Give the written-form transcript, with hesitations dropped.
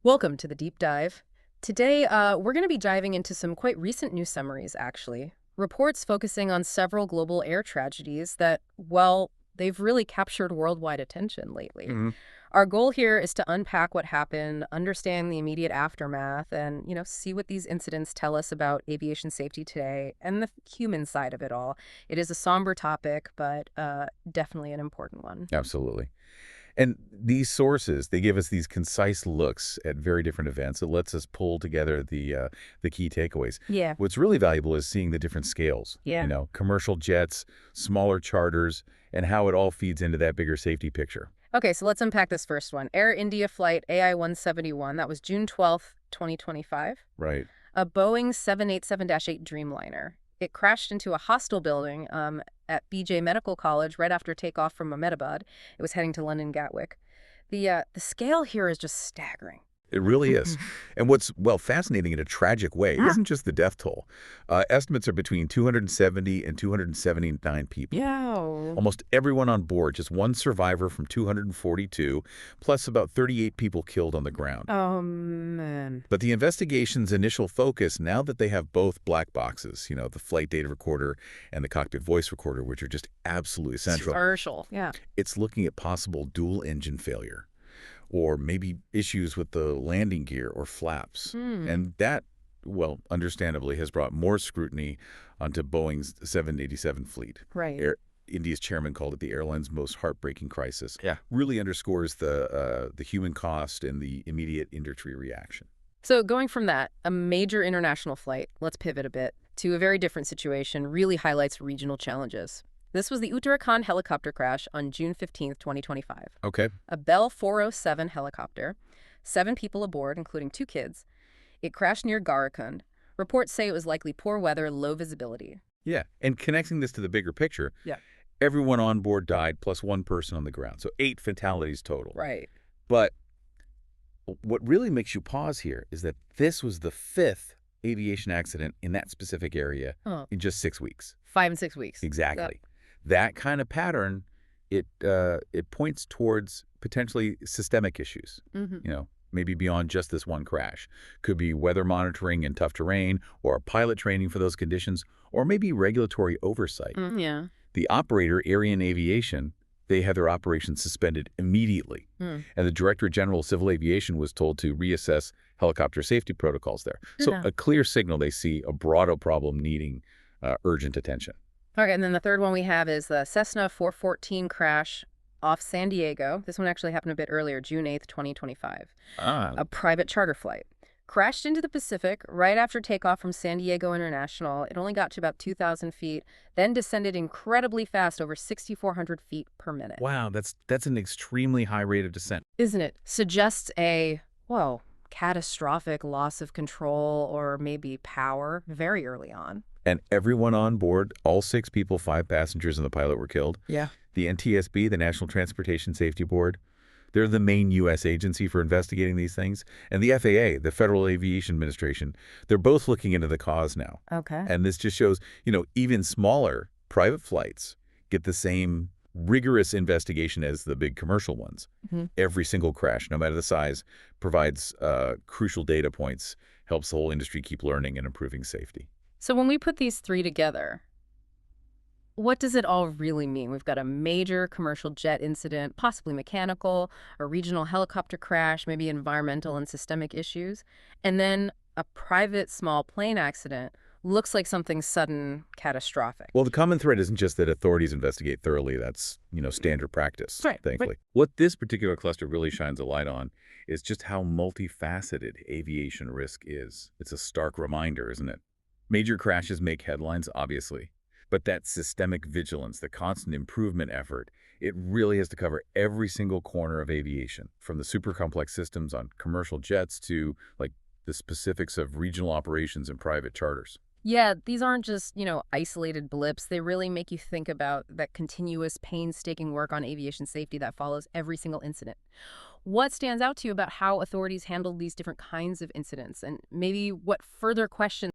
Welcome to the deep dive. Today, we're going to be diving into some quite recent news summaries, actually. Reports focusing on several global air tragedies that, well, they've really captured worldwide attention lately. hmm Our goal here is to unpack what happened, understand the immediate aftermath, and, see what these incidents tell us about aviation safety today and the human side of it all. It is a somber topic, but definitely an important one. Absolutely. And these sources, they give us these concise looks at very different events. It lets us pull together the key takeaways. Yeah. What's really valuable is seeing the different scales, Yeah. commercial jets, smaller charters, and how it all feeds into that bigger safety picture. Okay, so let's unpack this first one. Air India flight AI-171, that was June 12th, 2025. Right. A Boeing 787-8 Dreamliner. It crashed into a hostel building at BJ Medical College right after takeoff from Ahmedabad. It was heading to London Gatwick. The scale here is just staggering. It really is. And what's, well, fascinating in a tragic way isn't just the death toll. Estimates are between 270 and 279 people. Yeah. Almost everyone on board, just one survivor from 242, plus about 38 people killed on the ground. Oh, man. But the investigation's initial focus, now that they have both black boxes, the flight data recorder and the cockpit voice recorder, which are just absolutely essential, Commercial. Yeah. it's looking at possible dual engine failure or maybe issues with the landing gear or flaps. And that, well, understandably, has brought more scrutiny onto Boeing's 787 fleet. Right. India's chairman called it the airline's most heartbreaking crisis. Yeah. Really underscores the human cost and the immediate industry reaction. So going from that, a major international flight, let's pivot a bit, to a very different situation really highlights regional challenges. This was the Uttarakhand helicopter crash on June 15th, 2025. Okay. A Bell 407 helicopter, 7 people aboard, including 2 kids. It crashed near Garakund. Reports say it was likely poor weather, low visibility. Yeah. And connecting this to the bigger picture, Yeah. everyone on board died plus one person on the ground. So 8 fatalities total. Right. But what really makes you pause here is that this was the 5th aviation accident in that specific area Oh, in just 6 weeks. 5 and 6 weeks. Exactly. That kind of pattern, it points towards potentially systemic issues, Mm-hmm. maybe beyond just this one crash. Could be weather monitoring in tough terrain or pilot training for those conditions, or maybe regulatory oversight. Yeah. The operator, Ariane Aviation, they had their operations suspended immediately. Mm. And the Director General of Civil Aviation was told to reassess helicopter safety protocols there. So Yeah. a clear signal they see a broader problem needing urgent attention. Okay, and then the third one we have is the Cessna 414 crash off San Diego. This one actually happened a bit earlier, June 8th, 2025. Ah, A private charter flight. Crashed into the Pacific right after takeoff from San Diego International. It only got to about 2,000 feet, then descended incredibly fast over 6,400 feet per minute. Wow, that's an extremely high rate of descent. Isn't it? Suggests a, whoa, catastrophic loss of control or maybe power very early on. And everyone on board, all 6 people, 5 passengers and the pilot were killed. Yeah. The NTSB, the National Transportation Safety Board, they're the main U.S. agency for investigating these things. And the FAA, the Federal Aviation Administration, they're both looking into the cause now. Okay. And this just shows, even smaller private flights get the same rigorous investigation as the big commercial ones. Mhm. Every single crash, no matter the size, provides crucial data points, helps the whole industry keep learning and improving safety. So when we put these 3 together, what does it all really mean? We've got a major commercial jet incident, possibly mechanical, a regional helicopter crash, maybe environmental and systemic issues, and then a private small plane accident. Looks like something sudden, catastrophic. Well, the common thread isn't just that authorities investigate thoroughly. That's, standard practice, Right, thankfully. What this particular cluster really shines a light on is just how multifaceted aviation risk is. It's a stark reminder, isn't it? Major crashes make headlines, obviously, but that systemic vigilance, the constant improvement effort, it really has to cover every single corner of aviation, from the super complex systems on commercial jets to, like, the specifics of regional operations and private charters. Yeah, these aren't just, isolated blips. They really make you think about that continuous, painstaking work on aviation safety that follows every single incident. What stands out to you about how authorities handled these different kinds of incidents, and maybe what further questions